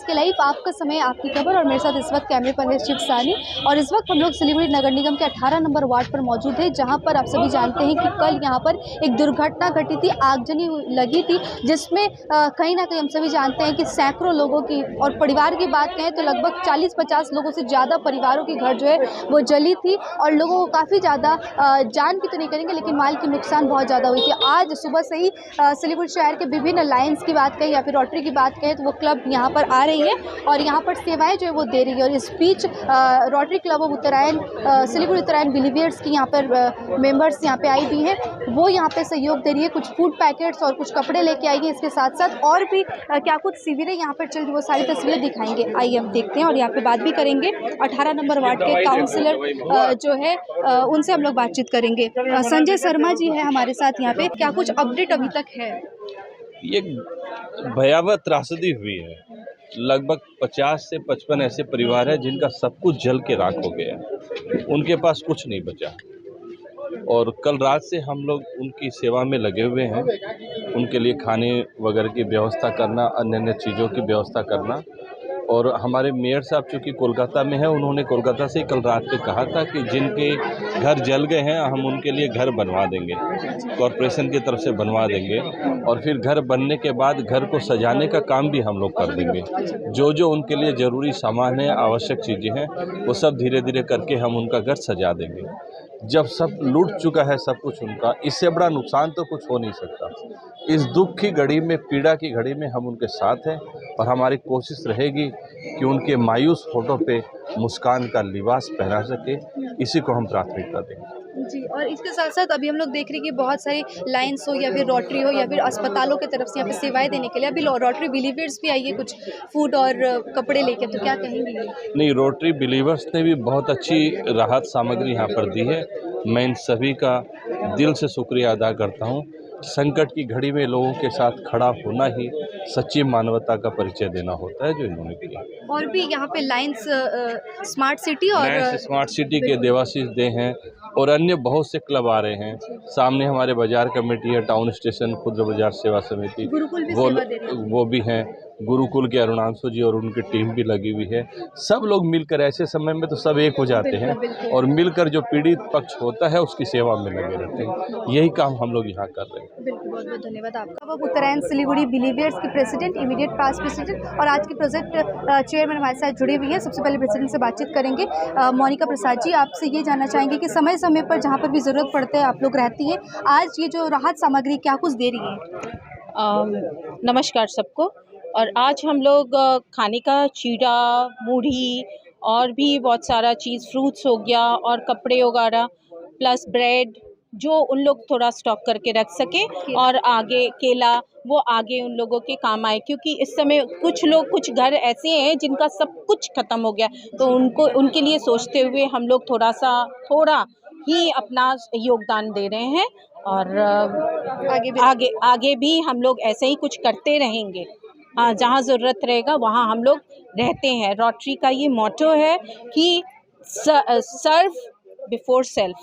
के लाइव, आपका समय आपकी खबर। और मेरे साथ इस वक्त कैमरे पर है शिव सानी। और इस वक्त हम लोग सिलीगुड़ी नगर निगम के 18 नंबर वार्ड पर मौजूद है, जहां पर आप सभी जानते हैं कि कल यहां पर एक दुर्घटना घटी थी, आगजनी लगी थी, जिसमें कहीं ना कहीं हम सभी जानते हैं कि सैकड़ों लोगों की, और परिवार की बात कहें तो लगभग 40-50 लोगों से ज़्यादा परिवारों की घर जो है वो जली थी। और लोगों को काफ़ी ज़्यादा जान की तो नहीं करेंगे, लेकिन माल की नुकसान बहुत ज़्यादा हुई थी। आज सुबह से ही सिलीगुड़ी शहर के विभिन्न लाइन्स की बात कहें या फिर रोटरी की बात कहें तो वो क्लब यहाँ पर आ रही है और यहाँ पर सेवाएं जो है वो दे रही है। और इस बीच रोटरी क्लब ऑफ उत्तरायण, सिलीगुड़ी उत्तरायण बिलीवियर्स की यहाँ पर मेंबर्स यहाँ पे आई भी हैं, वो यहाँ पे सहयोग दे रही है। कुछ फूड पैकेट्स और कुछ कपड़े लेके आई है। इसके साथ साथ और भी क्या कुछ शिविरें यहाँ पर चल रही, वो सारी तस्वीरें दिखाएंगे। आइए हम देखते हैं और यहाँ पे बात भी करेंगे। 18 नंबर वार्ड के काउंसिलर जो है उनसे हम लोग बातचीत करेंगे। संजय शर्मा जी है हमारे साथ यहाँ पे। क्या कुछ अपडेट अभी तक है? ये भयावह त्रासदी हुई है। लगभग 50 से 55 ऐसे परिवार हैं जिनका सब कुछ जल के राख हो गया, उनके पास कुछ नहीं बचा। और कल रात से हम लोग उनकी सेवा में लगे हुए हैं, उनके लिए खाने वगैरह की व्यवस्था करना, अन्य अन्य चीज़ों की व्यवस्था करना। और हमारे मेयर साहब चूँकि कोलकाता में हैं, उन्होंने कोलकाता से कल रात में कहा था कि जिनके घर जल गए हैं हम उनके लिए घर बनवा देंगे, कॉरपोरेशन की तरफ से बनवा देंगे। और फिर घर बनने के बाद घर को सजाने का काम भी हम लोग कर देंगे। जो जो उनके लिए ज़रूरी सामान है, आवश्यक चीज़ें हैं, वो सब धीरे धीरे करके हम उनका घर सजा देंगे। जब सब लूट चुका है सब कुछ उनका, इससे बड़ा नुकसान तो कुछ हो नहीं सकता। इस दुख की घड़ी में, पीड़ा की घड़ी में हम उनके साथ हैं और हमारी कोशिश रहेगी कि उनके मायूस फोटो पे मुस्कान का लिबास पहना सके। इसी को हम प्राथमिकता देंगे जी। और इसके साथ साथ अभी हम लोग देख रहे हैं कि बहुत सारी लाइन्स हो या फिर रोटरी हो या फिर अस्पतालों की तरफ से यहाँ पे सेवाएं देने के लिए अभी रोटरी बिलीवर्स भी आई है कुछ फूड और कपड़े लेके, तो क्या कहेंगे? नहीं, रोटरी बिलीवर्स ने भी बहुत अच्छी राहत सामग्री यहाँ पर दी है। मैं इन सभी का दिल से शुक्रिया अदा करता हूँ। संकट की घड़ी में लोगों के साथ खड़ा होना ही सच्ची मानवता का परिचय देना होता है, जो इन्होंने किया। और भी यहाँ पे लाइन्स स्मार्ट सिटी और स्मार्ट सिटी के देवाशीष दे हैं और अन्य बहुत से क्लब आ रहे हैं। सामने हमारे बाजार कमेटी है, टाउन स्टेशन खुदरा बाजार सेवा समिति, गुरुकुल भी सेवा दे रहे हैं। वो भी हैं। गुरुकुल के अरुणांशु जी और उनकी टीम भी लगी हुई है। सब लोग मिलकर, ऐसे समय में तो सब एक हो जाते हैं और मिलकर जो पीड़ित पक्ष होता है उसकी सेवा में लगे रहते हैं। यही काम हम लोग यहाँ कर रहे हैं। बिल्कुल, बहुत बहुत धन्यवाद आपका। वो उत्तरायण सिलीगुड़ी बिलीवियर्स के प्रेसिडेंट, इमीडिएट पास्ट प्रेसिडेंट और आज के प्रोजेक्ट चेयरमैन हमारे साथ जुड़े हुए हैं। सबसे पहले प्रेसिडेंट से बातचीत करेंगे। मोनिका प्रसाद जी, आपसे ये जानना चाहेंगे कि समय समय पर जहाँ पर भी ज़रूरत पड़ते हैं आप लोग रहती हैं, आज ये जो राहत सामग्री क्या कुछ दे रही है? नमस्कार सबको। और आज हम लोग खाने का चीड़ा, मूढ़ी और भी बहुत सारा चीज़, फ्रूट्स हो गया और कपड़े वगैरह प्लस ब्रेड, जो उन लोग थोड़ा स्टॉक करके रख सके और आगे केला, वो आगे उन लोगों के काम आए। क्योंकि इस समय कुछ लोग, कुछ घर ऐसे हैं जिनका सब कुछ ख़त्म हो गया, तो उनको, उनके लिए सोचते हुए हम लोग थोड़ा ही अपना योगदान दे रहे हैं। और आगे भी हम लोग ऐसे ही कुछ करते रहेंगे। जहाँ ज़रूरत रहेगा वहाँ हम लोग रहते हैं। रोटरी का ये मोटो है कि सर्व बिफोर सेल्फ,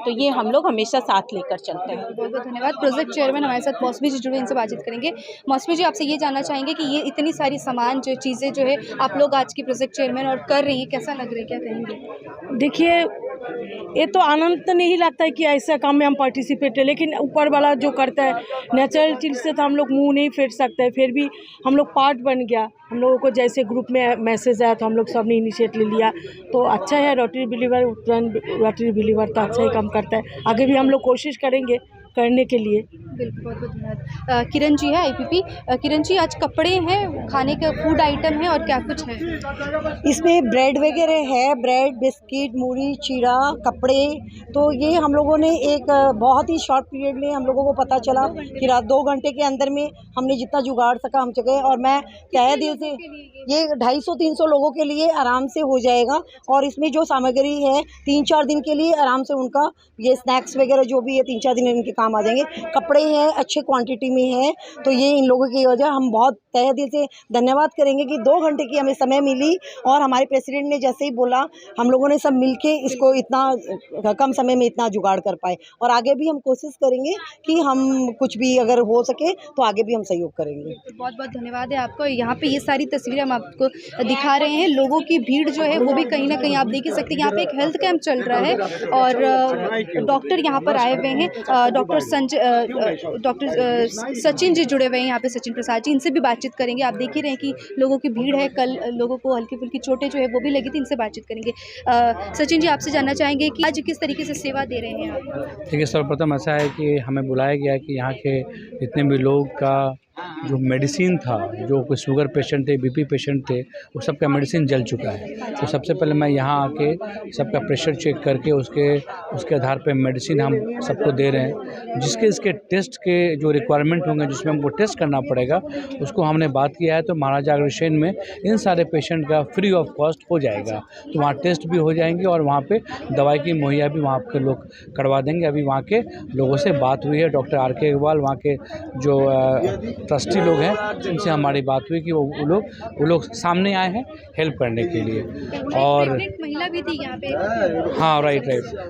तो ये हम लोग हमेशा साथ लेकर चलते हैं। बहुत बहुत धन्यवाद। प्रोजेक्ट चेयरमैन हमारे साथ मौसमी जी जुड़े, इनसे बातचीत करेंगे। मौसमी जी, आपसे ये जानना चाहेंगे कि ये इतनी सारी सामान जो चीज़ें जो है आप लोग आज की प्रोजेक्ट चेयरमैन और कर रही है, कैसा लग रहा है, क्या कहेंगे? देखिए, ये तो आनंद तो नहीं लगता है कि ऐसा काम में हम पार्टिसिपेट है, लेकिन ऊपर वाला जो करता है नेचुरल चीज़ से तो हम लोग मुंह नहीं फेर सकते हैं। फिर भी हम लोग पार्ट बन गया, हम लोगों को जैसे ग्रुप में मैसेज आया तो हम लोग सब ने इनिशिएट ले लिया। तो अच्छा है, रोटरी बिलीवर, उत्तरायण रोटरी बिलीवर तो अच्छा ही काम करता है। आगे भी हम लोग कोशिश करेंगे करने के लिए। बिल्कुल, बहुत बहुत धन्यवाद। किरण जी है IPP। किरण जी, आज कपड़े हैं, खाने का फूड आइटम है और क्या कुछ है? इसमें ब्रेड वगैरह है, ब्रेड, बिस्किट, मूढ़ी, चीड़ा, कपड़े। तो ये हम लोगों ने एक बहुत ही शॉर्ट पीरियड में हम लोगों को पता चला कि रात 2 घंटे के अंदर में हमने जितना जुगाड़ सका हम चुके। और मैं क्या दिल से, ये 250-300 लोगों के लिए आराम से हो जाएगा। और इसमें जो सामग्री है 3-4 दिन के लिए आराम से उनका ये स्नैक्स वगैरह जो भी है 3-4 दिन इनके काम काम आ जाएंगे। कपड़े हैं अच्छे क्वांटिटी में है, तो ये इन लोगों की वजह हम बहुत तहे दिल से धन्यवाद करेंगे कि 2 घंटे की हमें समय मिली और हमारे प्रेसिडेंट ने जैसे ही बोला हम लोगों ने सब मिलके इसको इतना कम समय में इतना जुगाड़ कर पाए। और आगे भी हम कोशिश करेंगे कि हम कुछ भी अगर हो सके तो आगे भी हम सहयोग करेंगे। बहुत बहुत धन्यवाद है आपको। यहाँ पे ये सारी तस्वीरें हम आपको दिखा रहे हैं। लोगों की भीड़ जो है वो भी कहीं ना कहीं आप देख ही सकते हैं। यहाँ पे एक हेल्थ कैंप चल रहा है और डॉक्टर यहाँ पर आए हुए हैं। डॉक्टर सचिन जी जुड़े हुए हैं यहाँ पे, सचिन प्रसाद जी। इनसे भी बातचीत करेंगे। आप देख ही रहे हैं कि लोगों की भीड़ है। कल लोगों को हल्की फुल्की चोटें जो है वो भी लगी थी। इनसे बातचीत करेंगे। सचिन जी, आपसे जानना चाहेंगे कि आज किस तरीके से सेवा दे रहे हैं आप? देखिए, सर्वप्रथम ऐसा है कि हमें बुलाया गया है कि यहाँ के जितने भी लोग का जो मेडिसिन था, जो कोई शुगर पेशेंट थे, बीपी पेशेंट थे, वो सबका मेडिसिन जल चुका है। तो सबसे पहले मैं यहाँ आके सबका प्रेशर चेक करके उसके आधार पे मेडिसिन हम सबको दे रहे हैं। जिसके इसके टेस्ट के जो रिक्वायरमेंट होंगे, जिसमें हमको टेस्ट करना पड़ेगा, उसको हमने बात किया है। तो महाराजा अग्रसेन में इन सारे पेशेंट का फ्री ऑफ कॉस्ट हो जाएगा। तो वहाँ टेस्ट भी हो जाएंगे और वहाँ पे दवाई की मुहैया भी वहाँ के लोग करवा देंगे। अभी वहाँ के लोगों से बात हुई है, डॉक्टर RK अग्रवाल वहाँ के जो ट्रस्टी लोग हैं, उनसे हमारी बात हुई कि वो लोग सामने आए हैं हेल्प करने के लिए। और महिला भी थी यहाँ पे। हाँ, राइट।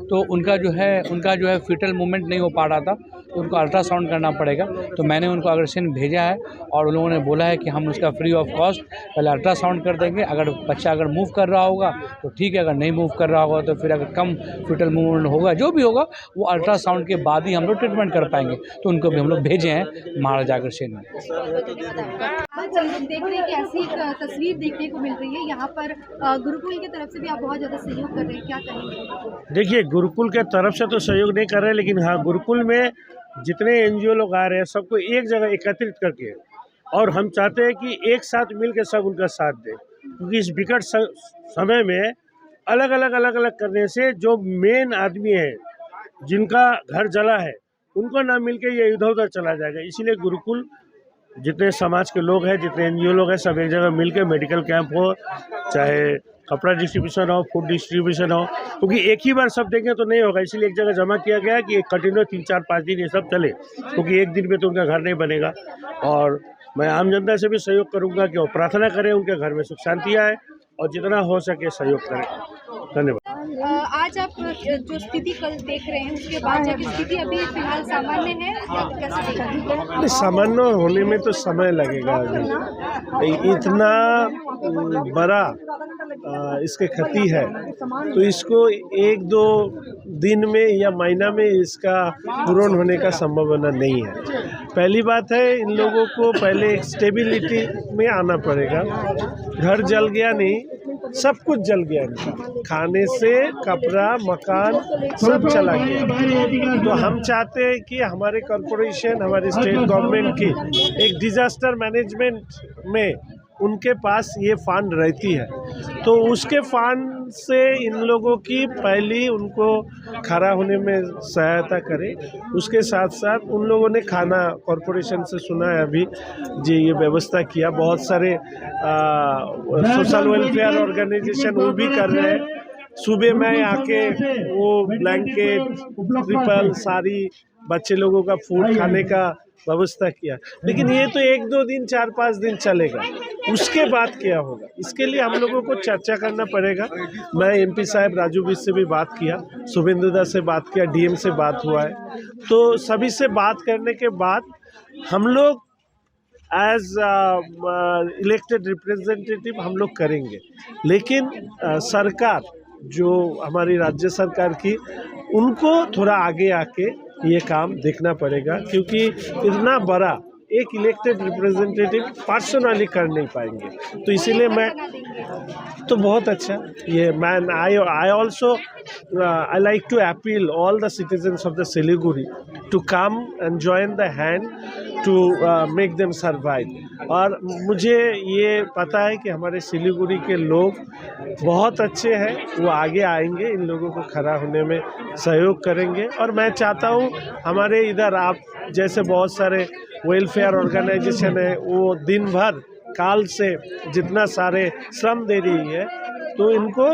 तो उनका जो है फीटल मूवमेंट नहीं हो पा रहा था, तो उनको अल्ट्रासाउंड करना पड़ेगा। तो मैंने उनको अग्रसेन भेजा है और उन लोगों ने बोला है कि हम उसका फ्री ऑफ कॉस्ट पहले अल्ट्रासाउंड कर देंगे। अगर बच्चा मूव कर रहा होगा तो ठीक है, अगर नहीं मूव कर रहा होगा तो फिर अगर कम फीटल मूवमेंट होगा, जो भी होगा वो अल्ट्रासाउंड के बाद ही हम लोग ट्रीटमेंट कर पाएंगे। तो उनको भी हम लोग भेजे हैं महाराजा अग्रसेन में। आज हम लोग देख रहे हैं कि ऐसी एक तस्वीर देखने को मिल रही है। यहाँ पर गुरुकुल की तरफ से भी आप बहुत ज़्यादा सहयोग कर रहे हैं, क्या कहेंगे? देखिए, गुरुकुल के तरफ से तो सहयोग नहीं कर रहे, लेकिन हाँ, गुरुकुल में जितने NGO लोग आ रहे हैं सबको एक जगह एकत्रित करके, और हम चाहते हैं कि एक साथ मिल के सब उनका साथ दें, क्योंकि इस विकट समय में अलग अलग करने से जो मेन आदमी है, जिनका घर जला है, उनको ना मिल के ये इधर उधर चला जाएगा। इसीलिए गुरुकुल जितने समाज के लोग हैं, जितने NGO लोग हैं, सब एक जगह मिल के मेडिकल कैंप हो, चाहे कपड़ा डिस्ट्रीब्यूशन हो, फूड डिस्ट्रीब्यूशन हो, क्योंकि एक ही बार सब देंगे तो नहीं होगा। इसीलिए एक जगह जमा किया गया कि कंटिन्यू 3-4-5 दिन ये सब चले, क्योंकि एक दिन में तो उनका घर नहीं बनेगा। और मैं आम जनता से भी सहयोग करूंगा कि वो प्रार्थना करें, उनके घर में सुख शांति आए और जितना हो सके सहयोग करें। धन्यवाद। आज आप जो स्थिति कल देख रहे हैं, उसके बाद जाके स्थिति अभी फिलहाल सामान्य है या कैसे देख रहे हैं? सामान्य होने में तो समय लगेगा। अभी इतना बड़ा इसके क्षति है, तो इसको 1-2 दिन में या महीना में इसका पूर्ण होने का संभावना नहीं है। पहली बात है, इन लोगों को पहले एक स्टेबिलिटी में आना पड़ेगा। घर जल गया नहीं, सब कुछ जल गया नहीं, खाने से कपड़ा मकान सब चला गया। तो हम चाहते हैं कि हमारे कॉर्पोरेशन, हमारे स्टेट गवर्नमेंट की एक डिजास्टर मैनेजमेंट में उनके पास ये फंड रहती है, तो उसके फंड से इन लोगों की पहली उनको खड़ा होने में सहायता करें। उसके साथ साथ उन लोगों ने खाना कॉर्पोरेशन से सुना है अभी जी, ये व्यवस्था किया। बहुत सारे सोशल वेलफेयर ऑर्गेनाइजेशन वो भी कर रहे हैं। सुबह में आके वो ब्लैंकेट, ट्रिपल, साड़ी, बच्चे लोगों का फूड खाने का व्यवस्था किया। लेकिन ये तो 1-2 दिन, 4-5 दिन चलेगा, उसके बाद क्या होगा, इसके लिए हम लोगों को चर्चा करना पड़ेगा। मैं MP साहब राजू बिज से भी बात किया, शुभेंदुदा से बात किया, DM से बात हुआ है। तो सभी से बात करने के बाद हम लोग एज इलेक्टेड रिप्रेजेंटेटिव हम लोग करेंगे। लेकिन सरकार जो हमारी राज्य सरकार की, उनको थोड़ा आगे आके ये काम देखना पड़ेगा, क्योंकि इतना बड़ा एक इलेक्टेड रिप्रेजेंटेटिव पर्सनली कर नहीं पाएंगे। तो इसीलिए मैं तो बहुत अच्छा ये man I also I like to appeal all the citizens of the Siliguri to come and join the hand to make them survive। और मुझे ये पता है कि हमारे सिलीगुड़ी के लोग बहुत अच्छे हैं, वो आगे आएंगे, इन लोगों को खड़ा होने में सहयोग करेंगे। और मैं चाहता हूँ हमारे इधर आप जैसे बहुत सारे वेलफेयर ऑर्गेनाइजेशन है, वो दिन भर काल से जितना सारे श्रम दे रही है, तो इनको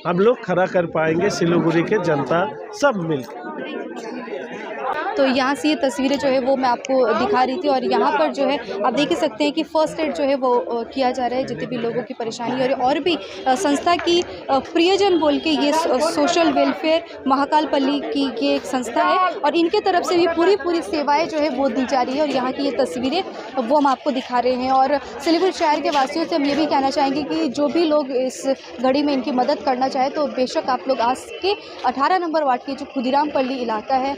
हम लोग खड़ा कर पाएंगे, सिलीगुड़ी के जनता सब मिलकर। तो यहाँ से ये तस्वीरें जो है वो मैं आपको दिखा रही थी। और यहाँ पर जो है आप देख ही सकते हैं कि फ़र्स्ट एड जो है वो किया जा रहा है जितने भी लोगों की परेशानी और भी संस्था की प्रियजन बोल के ये सोशल वेलफेयर महाकालपल्ली की ये एक संस्था है और इनके तरफ से भी पूरी सेवाएं जो है वो दी जा रही है। और यहाँ की ये तस्वीरें वो हम आपको दिखा रहे हैं। और सिलीगुड़ी शहर के वासियों से हम ये भी कहना चाहेंगे कि जो भी लोग इस घड़ी में इनकी मदद करना चाहे तो बेशक आप लोग आज के 18 नंबर वार्ड के जो खुदीराम पल्ली इलाका है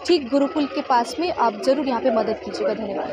ठीक गुरुकुल के पास में आप ज़रूर यहाँ पे मदद कीजिएगा। धन्यवाद।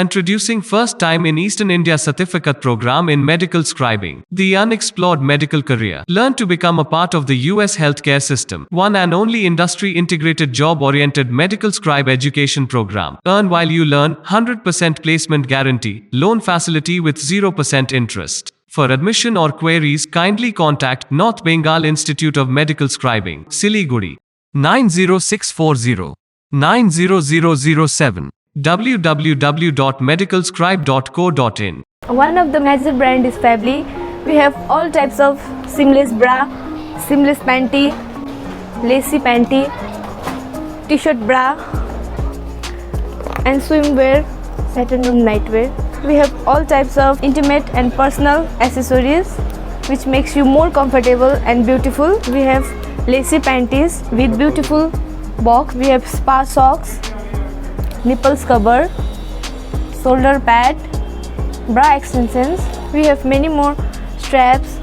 Introducing first time in Eastern India certificate program in medical scribing, the unexplored medical career. Learn to become a part of the US healthcare system. One and only industry integrated job oriented medical scribe education program. Earn while you learn, 100% placement guarantee, loan facility with 0% interest. For admission or queries, kindly contact North Bengal Institute of Medical Scribing, Siliguri, 90640 90007. www.medicalscribe.co.in. One of the major brand is Fably. We have all types of seamless bra, seamless panty, lacy panty, t-shirt bra and swimwear, satin room nightwear. We have all types of intimate and personal accessories which makes you more comfortable and beautiful. We have lacy panties with beautiful box. We have spa socks, nipples cover, shoulder pad, bra extensions. We have many more straps.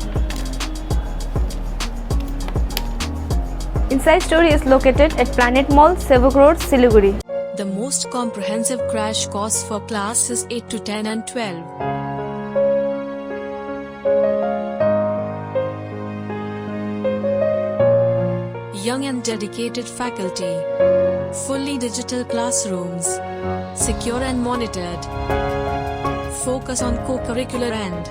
Inside store is located at Planet Mall, Sevok Road, Siliguri. The most comprehensive crash course for classes 8 to 10 and 12. Young and dedicated faculty. Fully digital classrooms. Secure and monitored. Focus on co-curricular and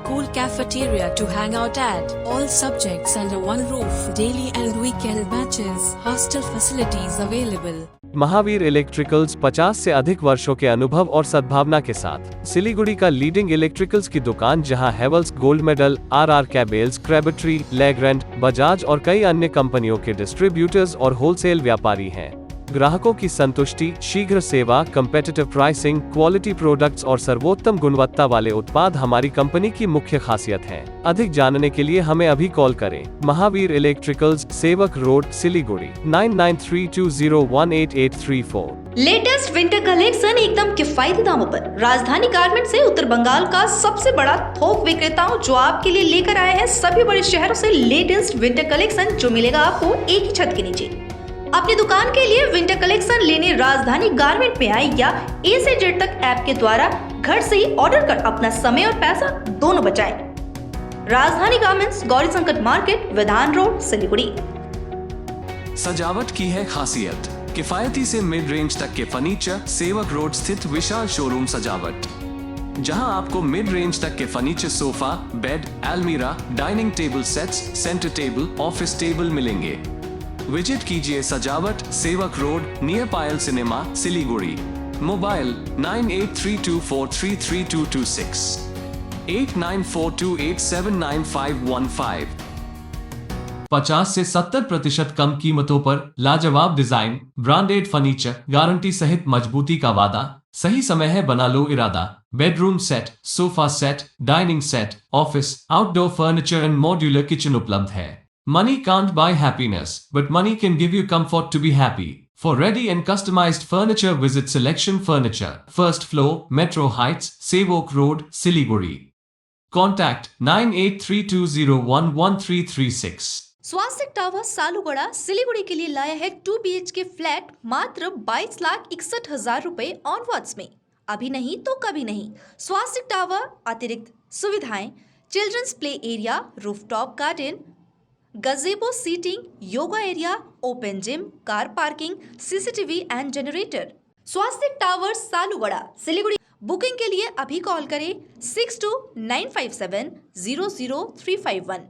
cool cafeteria to hang out at. All subjects under one roof. Daily and weekend batches. Hostel facilities available. Mahavir electricals 50 से अधिक वर्षों के अनुभव और सद्भावना के साथ सिलीगुड़ी का लीडिंग इलेक्ट्रिकल्स की दुकान, जहां Havells gold medal, RR cables, Crabtree, Legrand, Bajaj और कई अन्य कंपनियों के डिस्ट्रीब्यूटर्स और होलसेल व्यापारी हैं। ग्राहकों की संतुष्टि, शीघ्र सेवा, कम्पेटिटिव प्राइसिंग, क्वालिटी प्रोडक्ट्स और सर्वोत्तम गुणवत्ता वाले उत्पाद हमारी कंपनी की मुख्य खासियत हैं। अधिक जानने के लिए हमें अभी कॉल करें। महावीर इलेक्ट्रिकल्स, सेवक road, Siliguri, 9932018834। Latest winter collection एकदम किफायती दामों पर राजधानी गारमेंट से उत्तर बंगाल का सबसे बड़ा थोक विक्रेताओं जो आपके लिए लेकर आए हैं सभी बड़े शहरों से लेटेस्ट विंटर कलेक्शन, जो मिलेगा आपको एक ही छत के नीचे। अपनी दुकान के लिए विंटर कलेक्शन लेने राजधानी गारमेंट में आए या ए से जेड तक ऐप के द्वारा घर से ही ऑर्डर कर अपना समय और पैसा दोनों बचाएं। राजधानी गारमेंट्स, गौरी संकट मार्केट, विधान रोड, सिलीगुड़ी। सजावट की है खासियत, किफायती से मिड रेंज तक के फर्नीचर, सेवक रोड स्थित विशाल शोरूम सजावट, जहां आपको मिड रेंज तक के फर्नीचर, सोफा, बेड, अलमीरा, dining table sets, centre table, office table मिलेंगे। विजिट कीजिए सजावट, सेवक रोड, नियर पायल सिनेमा, सिलीगुड़ी। मोबाइल 9832433226, 8942879515। 50 से 70% कम कीमतों पर लाजवाब डिजाइन, ब्रांडेड फर्नीचर, गारंटी सहित मजबूती का वादा। सही समय है, बना लो इरादा। Bedroom set, sofa set, dining set, office, outdoor furniture and modular kitchen उपलब्ध है। Money can't buy happiness, but money can give you comfort to be happy. For ready and customized furniture, visit Selection Furniture, first floor, Metro Heights, Sevok Road, Siliguri. Contact 9832011336. Swastik Tower Salugara Siliguri के लिए लाया है 2 BHK flat मात्र 22,61,000 रुपए onwards में। अभी नहीं तो कभी नहीं। स्वास्तिक टावर अतिरिक्त सुविधाएं, children's play area, rooftop garden, gazebo seating, yoga area, open gym, car parking, CCTV and generator. Swastik Tower Salugara Siliguri. Booking के लिए अभी कॉल करें 6295700351।